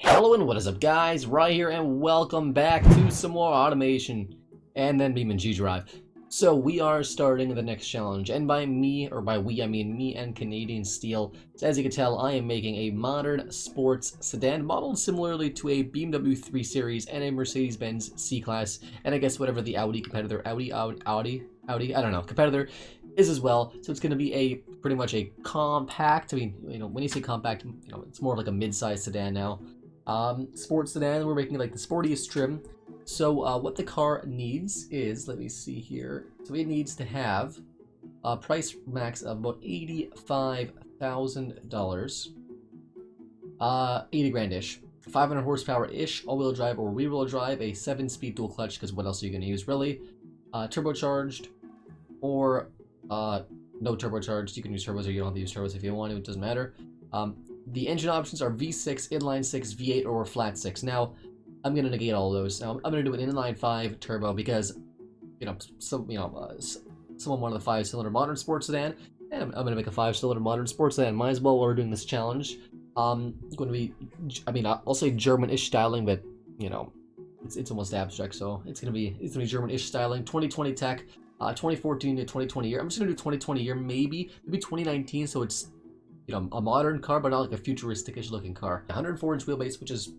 Hello and what is up guys, right here and welcome back to some more automation and then BeamNG.Drive. So we are starting the next challenge, and by me, or by we, I mean me and Canadian Steel. So as you can tell, I am making a modern sports sedan modeled similarly to a BMW 3 Series and a Mercades Benz C Class, and I guess whatever the Audi competitor, Audi, I don't know, competitor is as well. So it's going to be a pretty much a compact, I mean, when you say compact, it's more like a mid-sized sedan now. Sports sedan, we're making like the sportiest trim. So what the car needs is, let me see here, so it needs to have a price max of about $85,000, 80 grand-ish, 500 horsepower-ish, all-wheel drive or rear-wheel drive, a 7-speed dual clutch, because what else are you going to use really, turbocharged, or no turbocharged. You can use turbos or you don't have to use turbos if you want to, it doesn't matter. The engine options are V6, inline 6, V8, or flat 6. Now, I'm going to negate all of those. Now, I'm going to do an inline 5 turbo because, someone wanted a 5-cylinder modern sports sedan, and I'm going to make a 5-cylinder modern sports sedan. Might as well while we're doing this challenge. Going to be, I'll say German-ish styling, but, it's almost abstract, so it's going to be German-ish styling. 2020 tech, 2014 to 2020 year. I'm just going to do 2020 year, maybe 2019, so it's a modern car, but not like a futuristic-ish looking car. 104-inch wheelbase, which is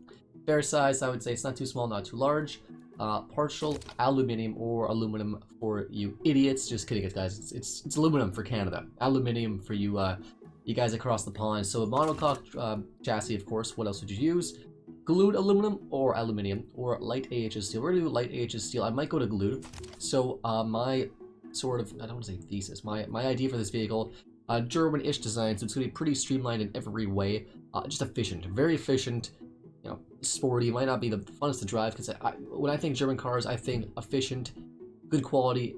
fair size. I would say it's not too small, not too large. Partial aluminum or aluminum for you idiots. Just kidding, guys. It's aluminum for Canada. Aluminum for you you guys across the pond. So a monocoque chassis, of course. What else would you use? Glued aluminum or aluminum or light AHS steel. We're gonna do light AHS steel. I might go to glued. So my sort of, I don't want to say thesis. My idea for this vehicle. German-ish design, so it's going to be pretty streamlined in every way. Just efficient, very efficient, sporty. Might not be the funnest to drive, because when I think German cars, I think efficient, good quality,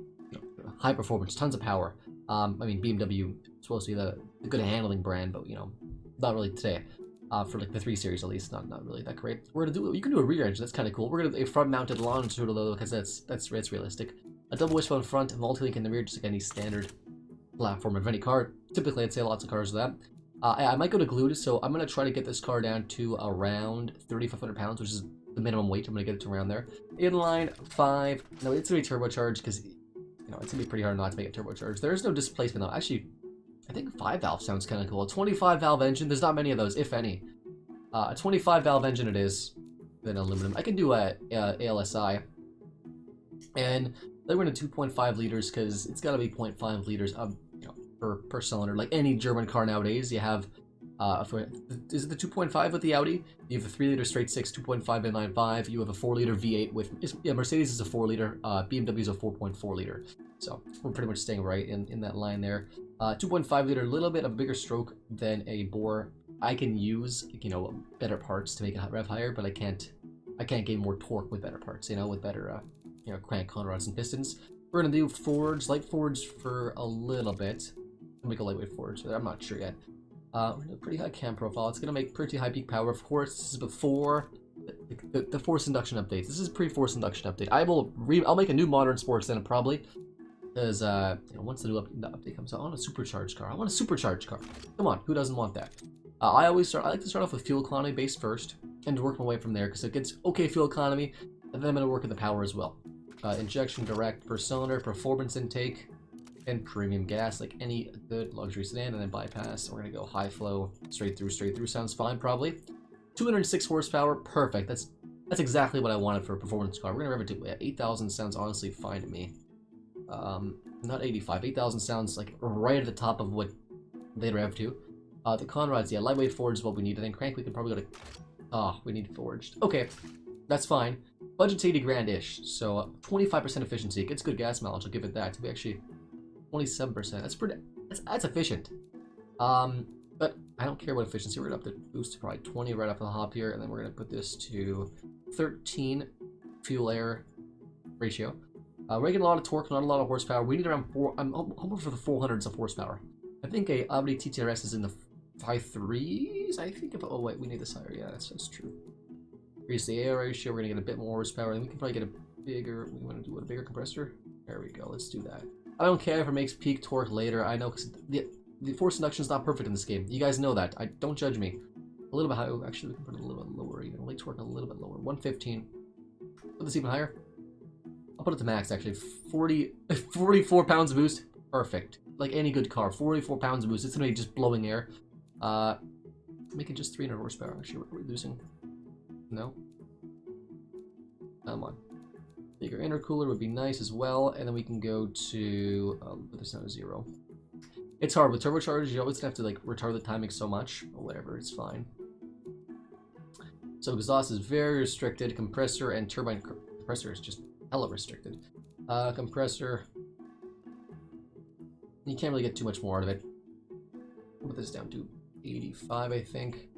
high performance, tons of power. I mean, BMW is supposed to be the good handling brand, but, not really today. For like the 3 Series at least, not really that great. We're going to do, you can do a rear engine, that's kind of cool. We're going to do a front-mounted longitudinal, because that's realistic. A double wishbone front, multi-link in the rear, just like any standard platform of any car. Typically, I'd say lots of cars are that. I might go to glued, so I'm going to try to get this car down to around 3,500 pounds, which is the minimum weight. I'm going to get it to around there. Inline 5. No, it's going to be turbocharged because, it's going to be pretty hard not to make it turbocharged. There is no displacement, though. Actually, I think 5-valve sounds kind of cool. A 25-valve engine, there's not many of those, if any. A 25-valve engine it is, then aluminum. I can do a ALSI. And then we're going to 2.5 liters because it's got to be 0.5 liters of per cylinder. Like any German car nowadays, you have is it the 2.5 with the Audi? You have the 3-liter straight 6, 2.5 inline 5. You have a 4-liter V8 with Mercedes is a 4-liter, BMW is a 4.4 liter. So we're pretty much staying right in that line there. 2.5 liter, a little bit of a bigger stroke than a bore. I can use better parts to make it rev higher, but I can't gain more torque with better parts. With better crank conrods rods and pistons. We're gonna do forwards, light forwards for a little bit. Make a lightweight forward, so I'm not sure yet. We're gonna do a pretty high cam profile. It's gonna make pretty high peak power. Of course, this is before the force induction update. This is pre-force induction update. I'll make a new modern sports then probably, because once the new update comes out, I want a supercharged car. I want a supercharged car. Come on, who doesn't want that? I like to start off with fuel economy base first and work my way from there, because it gets okay fuel economy, and then I'm gonna work at the power as well. Injection direct per cylinder, performance intake, and premium gas like any good luxury sedan, and then bypass. We're gonna go high flow, straight through. Sounds fine, probably. 206 horsepower, perfect. That's exactly what I wanted for a performance car. We're gonna rev it to 8,000. Sounds honestly fine to me. Not 85. 8,000 sounds like right at the top of what they rev to. The conrods, yeah, lightweight forged is what we need. And then crank, we can probably go to. We need forged. Okay, that's fine. Budget's 80 grand-ish, so 25% efficiency. It gets good gas mileage. I'll give it that. To be actually 27%. That's efficient. But I don't care about efficiency. We're gonna up the boost to probably 20 right off the hop here, and then we're gonna put this to 13 fuel air ratio. We're getting a lot of torque, not a lot of horsepower. We need around 4. I'm hoping for the 400s of horsepower. I think a Audi TTRS is in the 5.3s. I think oh wait, we need this higher. Yeah, that's true. Increase the air ratio. We're gonna get a bit more horsepower, and we can probably get a bigger. We want to do a bigger compressor. There we go. Let's do that. I don't care if it makes peak torque later. I know because the force induction is not perfect in this game. You guys know that. Don't judge me. A little bit higher. Actually, we can put it a little bit lower even. Weight torque a little bit lower. 115. Put this even higher. I'll put it to max actually. 44 pounds of boost. Perfect. Like any good car. 44 pounds of boost. It's gonna be just blowing air. Make it just 300 horsepower. Actually, we're losing. No. Come on. Bigger intercooler would be nice as well. And then we can go to... put this down to 0. It's hard. With turbocharged, you always have to like retard the timing so much. Or whatever, it's fine. So exhaust is very restricted. Compressor and turbine... Compressor is just hella restricted. Compressor... You can't really get too much more out of it. I'll put this down to 85, I think.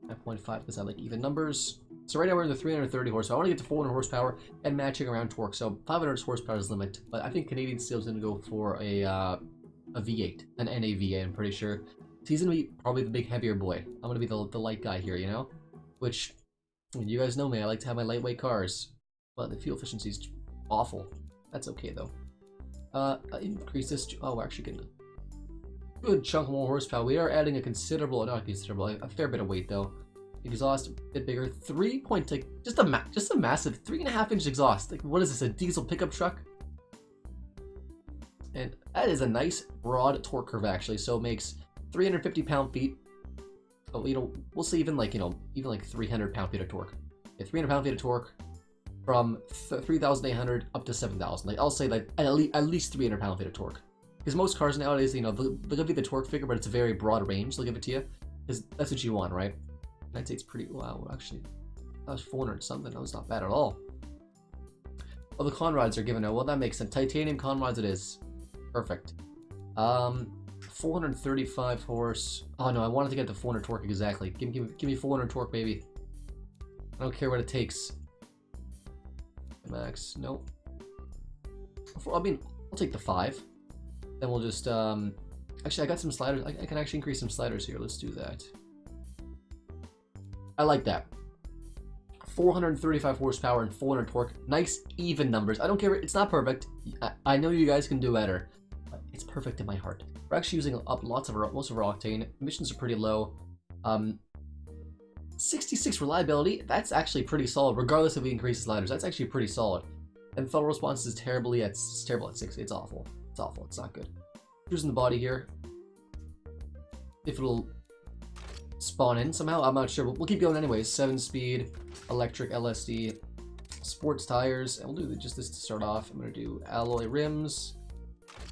9.5 because I like even numbers. So right now we're in the 330 horsepower. I want to get to 400 horsepower and matching around torque. So 500 horsepower is the limit. But I think Canadian Steel's going to go for a V8, an NAVA, I'm pretty sure. He's going to be probably the big heavier boy. I'm going to be the light guy here, you know? Which, you guys know me, I like to have my lightweight cars. But the fuel efficiency is awful. That's okay though. Increase this. Oh, we're actually getting a good chunk more horsepower. We are adding a considerable, not considerable, a fair bit of weight though. Exhaust a bit bigger. 3 point, like just a massive 3.5-inch exhaust. Like what is this? A diesel pickup truck? And that is a nice broad torque curve actually. So it makes 350 pound-feet. Oh, you know, we'll say even like even like 300 pound-feet of torque. Yeah, 300 pound-feet of torque. From 3,800 up to 7,000. Like I'll say like at least 300 pound-feet of torque. Because most cars nowadays, you know, they'll give you the torque figure, but it's a very broad range. They'll give it to you because that's what you want, right? That takes pretty. Wow, actually, that was 400 something. That was not bad at all. Oh, the conrods are given out. Well, that makes sense. Titanium conrods it is. Perfect. 435 horse. Oh no, I wanted to get the 400 torque exactly. Give me 400 torque, baby. I don't care what it takes. Max, nope. I mean, I'll take the 5. Then we'll just, actually, I got some sliders. I can actually increase some sliders here. Let's do that. I like that. 435 horsepower and 400 torque. Nice, even numbers. I don't care. It's not perfect. I know you guys can do better. But it's perfect in my heart. We're actually using up most of our octane. Emissions are pretty low. 66 reliability, that's actually pretty solid, regardless if we increase sliders. That's actually pretty solid. And throttle response is terrible at 60. It's awful. It's awful. It's not good. Using the body here. If it'll spawn in somehow, I'm not sure, but we'll keep going anyways. 7-speed, electric LSD, sports tires, and we'll do just this to start off. I'm going to do alloy rims,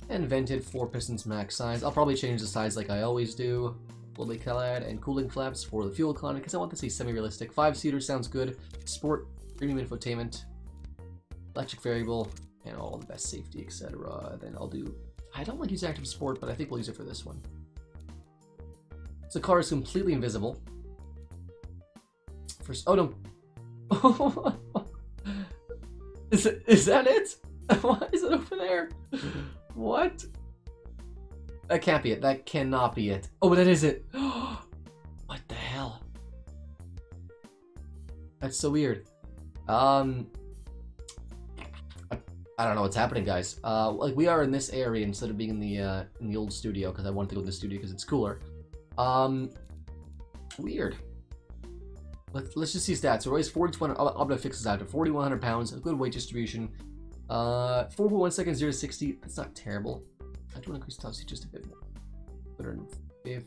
and vented 4 pistons max size. I'll probably change the size like I always do. Fully clad and cooling flaps for the fuel economy because I want this to be semi-realistic. 5-seater sounds good. Sport, premium infotainment, electric variable, and all the best safety, etc. Then I'll do. I don't like using active sport, but I think we'll use it for this one. So the car is completely invisible. First, oh no. Is that it? Why is it over there? What? That can't be it. That cannot be it. Oh, that is it. What the hell? That's so weird. I don't know what's happening, guys. Like we are in this area instead of being in the old studio because I wanted to go in the studio because it's cooler. Weird. Let's just see stats. So race 4,200. I'll be able to fix this out to 4,100 pounds. A good weight distribution. 4.1 seconds 0 to 60. That's not terrible. I do want to increase top speed just a bit more.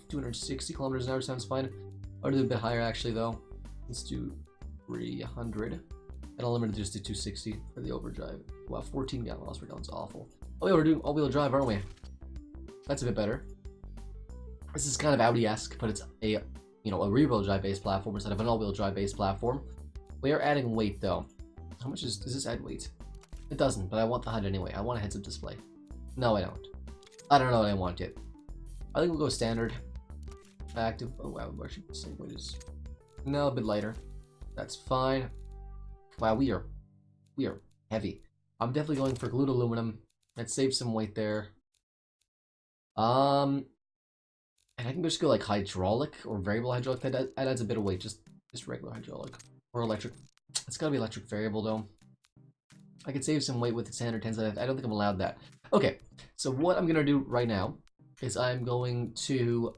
260 kilometers an hour sounds fine. I'll do a bit higher actually though. Let's do 300. And I'll limit it just to 260 for the overdrive. Wow, 14 miles per gallon is awful. Oh yeah, we're doing all-wheel drive, aren't we? That's a bit better. This is kind of Audi-esque, but it's a a rear-wheel drive based platform instead of an all-wheel drive based platform. We are adding weight though. How much does this add weight? It doesn't, but I want the HUD anyway. I want a heads-up display. No, I don't. I don't know what I want yet. I think we'll go standard. Active. Oh wow, I should say what is. No, a bit lighter. That's fine. Wow, we are heavy. I'm definitely going for glued aluminum. That saves some weight there. And I can just go like hydraulic or variable hydraulic. That adds a bit of weight. Just regular hydraulic or electric. It's gotta be electric variable though. I could save some weight with the standard 10s. I don't think I'm allowed that. Okay, so what I'm gonna do right now is I'm going to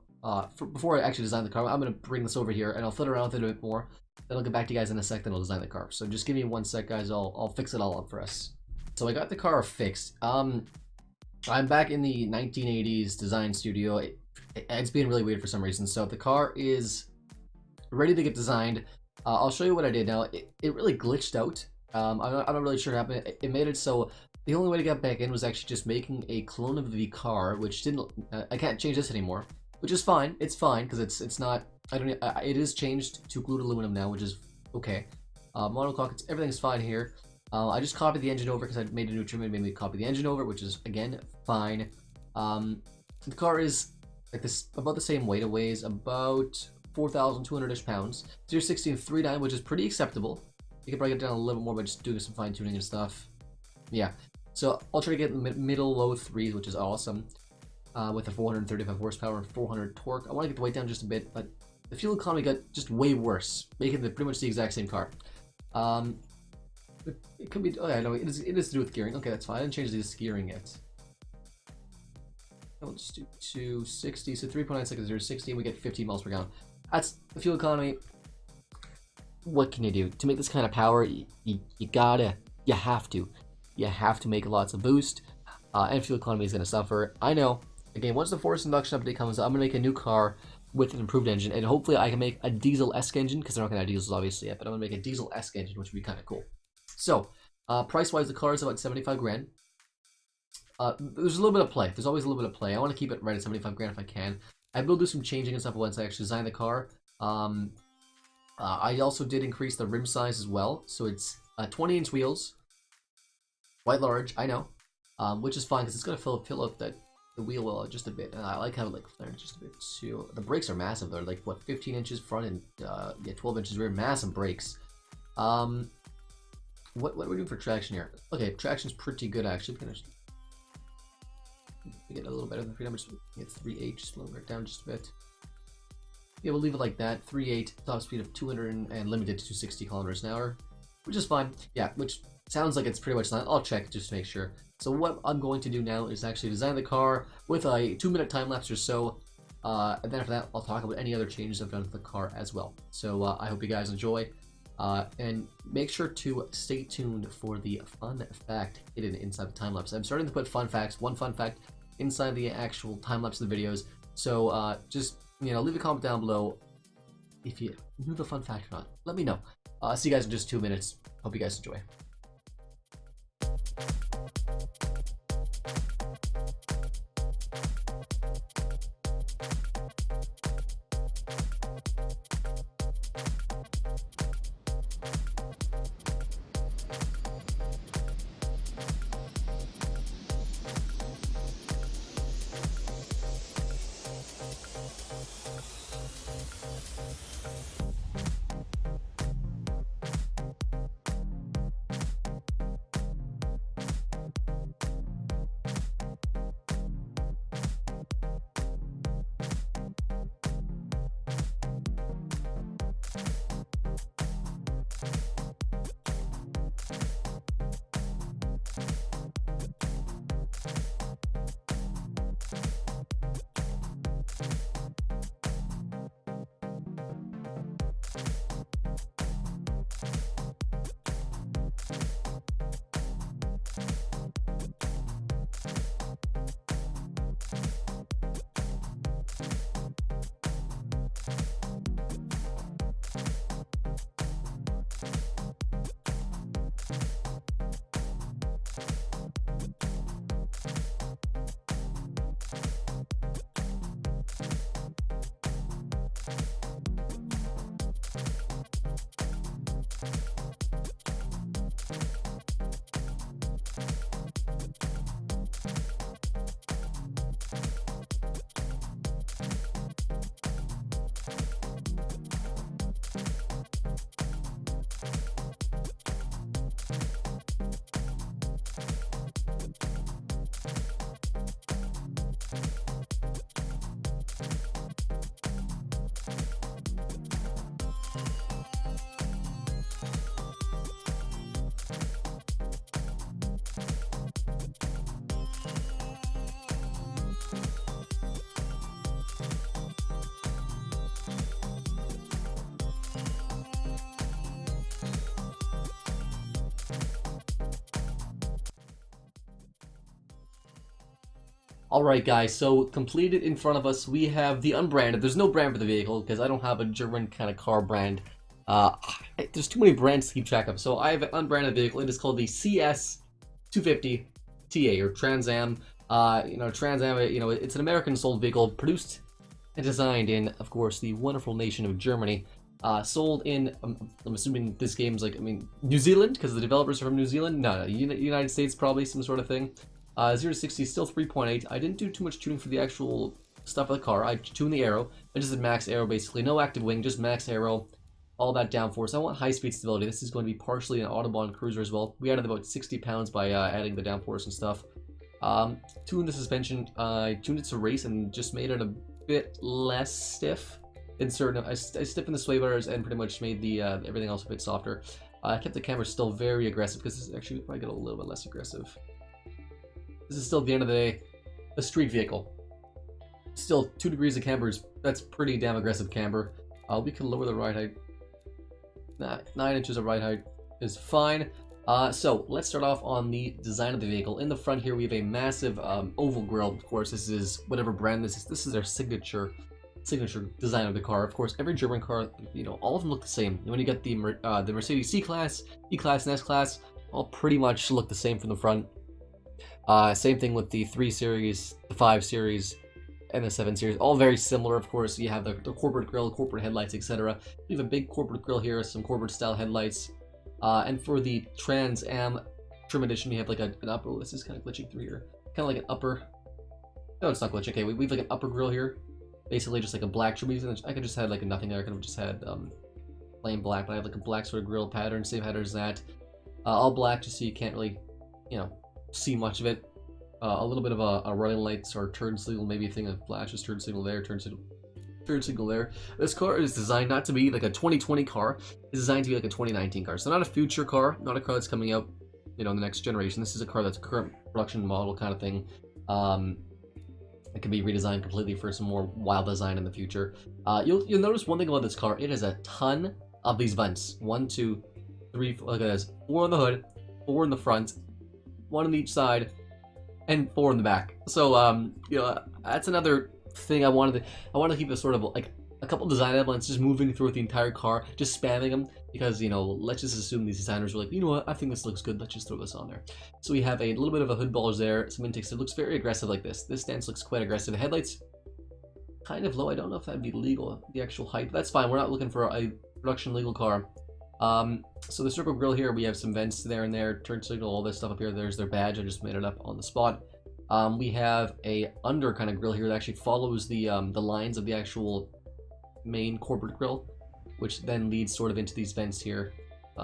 before I actually design the car, I'm going to bring this over here and I'll fiddle around with it a bit more. Then I'll get back to you guys in a sec, then I'll design the car. So just give me 1 sec, guys. I'll fix it all up for us. So I got the car fixed. I'm back in the 1980s design studio. It's being really weird for some reason. So the car is ready to get designed. I'll show you what I did now. It really glitched out. I'm not really sure what happened. It made it so the only way to get back in was actually just making a clone of the car, which didn't. I can't change this anymore, which is fine. It's fine because it's not. I don't. It is changed to glued aluminum now, which is okay. Monocoque. Everything's fine here. I just copied the engine over because I made a new trim and made me copy the engine over, which is again fine. The car is like this, about the same weight. It weighs about 4,200-ish pounds. 0-60 which is pretty acceptable. You can probably get down a little bit more by just doing some fine tuning and stuff. Yeah, so I'll try to get middle low 3s, which is awesome. With a 435 horsepower and 400 torque. I want to get the weight down just a bit, but the fuel economy got just way worse, making it pretty much the exact same car. It could be. Oh yeah, no, it is to do with gearing. Okay, that's fine. I didn't change the gearing yet. I'll just do 260. So 3.9 seconds, 0-60, and we get 15 miles per gallon. That's the fuel economy. What can you do to make this kind of power? You have to make lots of boost, and fuel economy is going to suffer. I know. Again, once the forced induction update comes, I'm going to make a new car with an improved engine, and hopefully I can make a diesel-esque engine, because they're not going to have diesels obviously yet, but I'm going to make a diesel-esque engine, which would be kind of cool. So, price-wise, the car is about 75 grand. There's a little bit of play. There's always a little bit of play. I want to keep it right at 75 grand if I can. I will do some changing and stuff once I actually design the car. I also did increase the rim size as well, so it's 20-inch wheels. Quite large, I know, which is fine because it's going to fill up the wheel well just a bit. And I like how it like flares just a bit too. The brakes are massive. They're like what 15 inches front and yeah 12 inches rear. Massive brakes. What are we doing for traction here? Okay, traction's pretty good actually. We're gonna get a little better than 3 numbers. It's 3.8. Just lower it down just a bit. Yeah, we'll leave it like that. 3.8, top speed of 200 and limited to 260 kilometers an hour, which is fine. Yeah, which sounds like it's pretty much not. I'll check just to make sure. So what I'm going to do now is actually design the car with a 2-minute time lapse or so, and then after that I'll talk about any other changes I've done to the car as well. So I hope you guys enjoy, and make sure to stay tuned for the fun fact hidden inside the time lapse. I'm starting to put fun facts, one fun fact, inside the actual time lapse of the videos. So just leave a comment down below if you knew the fun fact or not. Let me know. See you guys in just 2 minutes. Hope you guys enjoy. Alright guys, so completed in front of us, we have the unbranded. There's no brand for the vehicle because I don't have a German kind of car brand. There's too many brands to keep track of. So I have an unbranded vehicle. It is called the CS250 TA, or Trans Am. Trans Am, it's an American sold vehicle produced and designed in, of course, the wonderful nation of Germany. Sold in, I'm assuming this game's like, New Zealand, because the developers are from New Zealand? No, United States probably, some sort of thing. 0 to 60 still 3.8. I didn't do too much tuning for the actual stuff of the car. I tuned the aero. I just did max aero basically. No active wing, just max aero. All that downforce. I want high speed stability. This is going to be partially an Autobahn cruiser as well. We added about 60 pounds by adding the downforce and stuff. Tuned the suspension. I tuned it to race and just made it a bit less stiff. I stiffened the sway bars and pretty much made the everything else a bit softer. I kept the camera still very aggressive because this is actually probably get a little bit less aggressive. This is still, at the end of the day, a street vehicle. Still, 2 degrees of camber that's pretty damn aggressive camber. We can lower the ride height. 9 inches of ride height is fine. So let's start off on the design of the vehicle. In the front here, we have a massive oval grille. Of course, this is whatever brand this is. This is their signature design of the car. Of course, every German car, all of them look the same. When you get the Mercedes C Class, E Class, and S Class, all pretty much look the same from the front. Same thing with the 3 Series, the 5 Series, and the 7 Series. All very similar, of course. You have the corporate grille, corporate headlights, etc. We have a big corporate grille here, some corporate-style headlights. And for the Trans Am trim edition, we have like an upper... Oh, this is kind of glitching through here. Kind of like an upper... No, it's not glitching. Okay, we have like an upper grille here. Basically just like a black trim. I could just have like a nothing there. I could have just had plain black, but I have like a black sort of grille pattern, same pattern as that. All black, just so you can't really, see much of it. A little bit of a running lights or turn signal, maybe a thing of flashes, turn signal there, turn signal there. This car is designed not to be like a 2020 car. It's designed to be like a 2019 car. So not a future car, not a car that's coming out, in the next generation. This is a car that's a current production model kind of thing. It can be redesigned completely for some more wild design in the future. You'll notice one thing about this car. It has a ton of these vents. 1, 2, 3, 4, look at this. 4 on the hood, 4 in the front, 1 on each side, and 4 in the back. So that's another thing I wanted to keep a sort of like a couple design elements just moving through the entire car, just spamming them, because let's just assume these designers were like, you know what, I think this looks good, let's just throw this on there. So we have a little bit of a hood bulge there, some intakes. It looks very aggressive like this. This stance looks quite aggressive. The headlights kind of low. I don't know if that'd be legal, the actual height, but that's fine. We're not looking for a production legal car. So the circle grille here, we have some vents there and there, turn signal, all this stuff up here. There's their badge. I just made it up on the spot. We have a under kind of grille here that actually follows the lines of the actual main corporate grille, which then leads sort of into these vents here.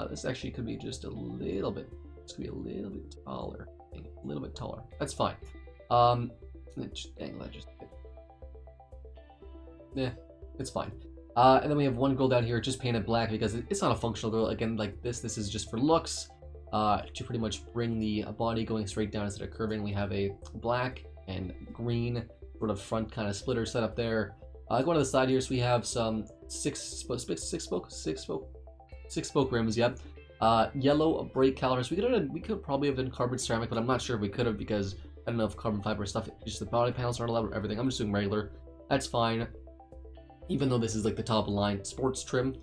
This actually could be just a little bit. This could be a little bit taller. A little bit taller. That's fine. Dang, that just. Yeah, it's fine. And then we have one grille down here just painted black because it's not a functional grille. Again, like this is just for looks, to pretty much bring the body going straight down instead of curving. We have a black and green sort of front kind of splitter set up there. Going to the side here, so we have some six spoke rims. Yep. Yellow brake calipers. We could probably have done carbon ceramic, but I'm not sure if we could have because I don't know if carbon fiber stuff. Just the body panels aren't allowed or everything. I'm just doing regular. That's fine. Even though this is like the top of the line sports trim,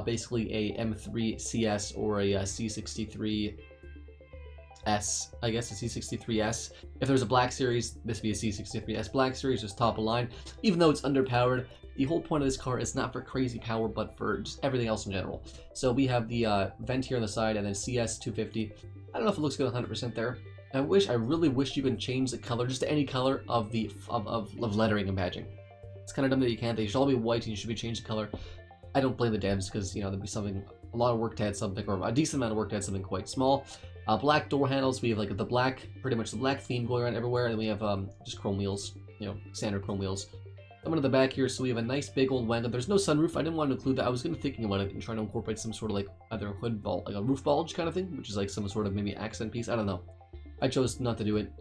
basically a M3 CS or a C63S, I guess a C63S. If there's a black series, this would be a C63S black series, just top of line. Even though it's underpowered, the whole point of this car is not for crazy power, but for just everything else in general. So we have the vent here on the side, and then CS250. I don't know if it looks good 100% there. I really wish you could change the color just to any color of the lettering and badging. It's kind of dumb that you can't. They should all be white and you should be changed the color. I don't blame the devs because, there'd be a lot of work to add something, or a decent amount of work to add something quite small. Black door handles, we have like pretty much the black theme going around everywhere, and we have just chrome wheels, standard chrome wheels. I'm into the back here, so we have a nice big old wagon. There's no sunroof. I didn't want to include that. I was thinking about it and trying to incorporate some sort of like either a hood bulge, like a roof bulge kind of thing, which is like some sort of maybe accent piece. I don't know. I chose not to do it.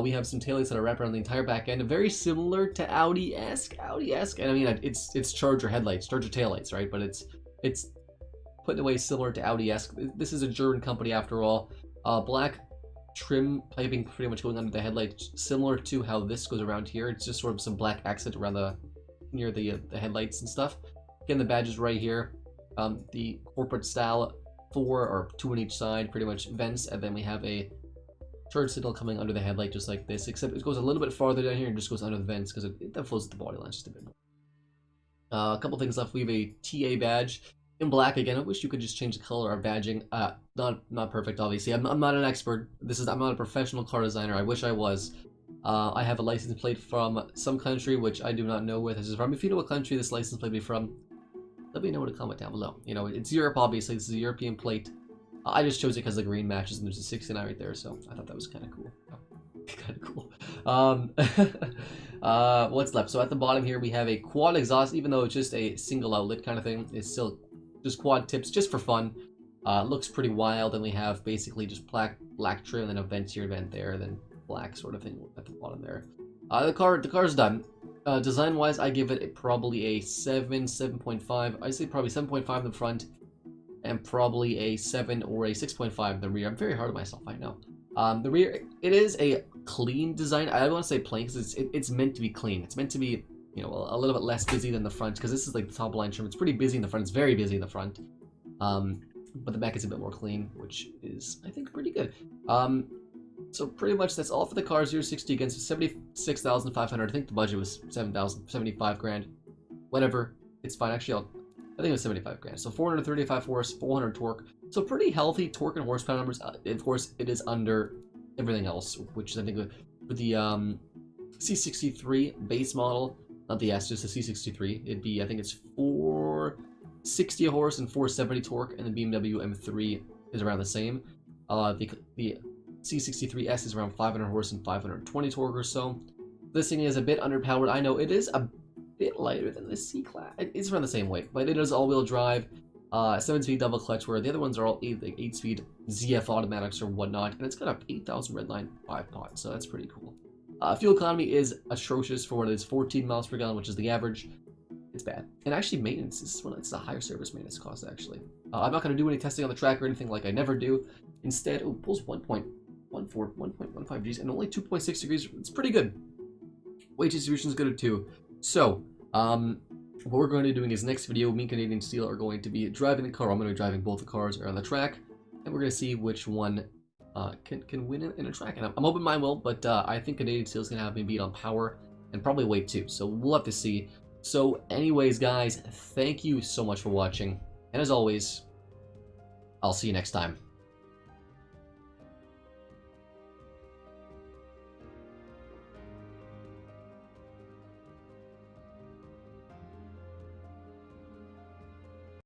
We have some taillights that are wrapped around the entire back end, very similar to Audi-esque. And I mean, it's Charger headlights, Charger taillights, right? But it's put in a way similar to Audi-esque. This is a German company after all. Black trim piping pretty much going under the headlights, similar to how this goes around here. It's just sort of some black accent around near the headlights and stuff. Again, the badge is right here. The corporate style, 4 or 2 on each side, pretty much vents, and then we have a turn signal coming under the headlight just like this, except it goes a little bit farther down here and just goes under the vents because that flows with the body line just a bit. A couple things left. We have a TA badge in black again. I wish you could just change the color of badging. Not perfect, obviously. I'm not an expert. I'm not a professional car designer. I wish I was. I have a license plate from some country which I do not know where this is from. If you know what country this license plate be from, let me know in a comment down below. You know, it's Europe, obviously. This is a European plate. I just chose it because the green matches, and there's a 69 right there, so I thought that was kind of cool. Kind of cool. What's left? So at the bottom here, we have a quad exhaust, even though it's just a single outlet kind of thing. It's still just quad tips, just for fun. Looks pretty wild, and we have basically just black trim, and then a vent here, vent there, then black sort of thing at the bottom there. The car's done. Design-wise, I give it probably a 7.5. I say probably 7.5 in the front, and probably a 7 or a 6.5 in the rear. I'm very hard on myself, I know. The rear, it is a clean design. I don't want to say plain because it's meant to be clean. It's meant to be, you know, a little bit less busy than the front, because this is like the top line trim. It's pretty busy in the front. It's very busy in the front. But the back is a bit more clean, which is, I think, pretty good. So pretty much that's all for the car. 0-60 against 76,500. I think the budget was 75 grand. Whatever, it's fine. Actually, I think it was 75 grand. So 435 horse, 400 torque. So pretty healthy torque and horsepower numbers. Of course, it is under everything else, which is, I think, with the C63 base model, not the S, just the C63. It'd be, I think it's 460 horse and 470 torque, and the BMW M3 is around the same. The C63S is around 500 horse and 520 torque or so. This thing is a bit underpowered. I know it is a bit lighter than the C Class. It's around the same weight, but it is all-wheel drive, 7-speed double clutch, where the other ones are all 8-speed ZF automatics or whatnot, and it's got a 8,000 redline 5-pot, so that's pretty cool. Fuel economy is atrocious for what it is, 14 miles per gallon, which is the average. It's bad. And actually, maintenance is it's a higher service maintenance cost, actually. I'm not going to do any testing on the track or anything like I never do. Instead, it pulls 1.15 Gs and only 2.6 degrees. It's pretty good. Weight distribution is good too. So, what we're going to be doing is next video, me and Canadian Steel are going to be driving the car. I'm going to be driving both the cars around the track, and we're going to see which one can win in a track. And I'm hoping mine will, but I think Canadian Steel is going to have me beat on power and probably weight too. So we'll have to see. So anyways, guys, thank you so much for watching. And as always, I'll see you next time.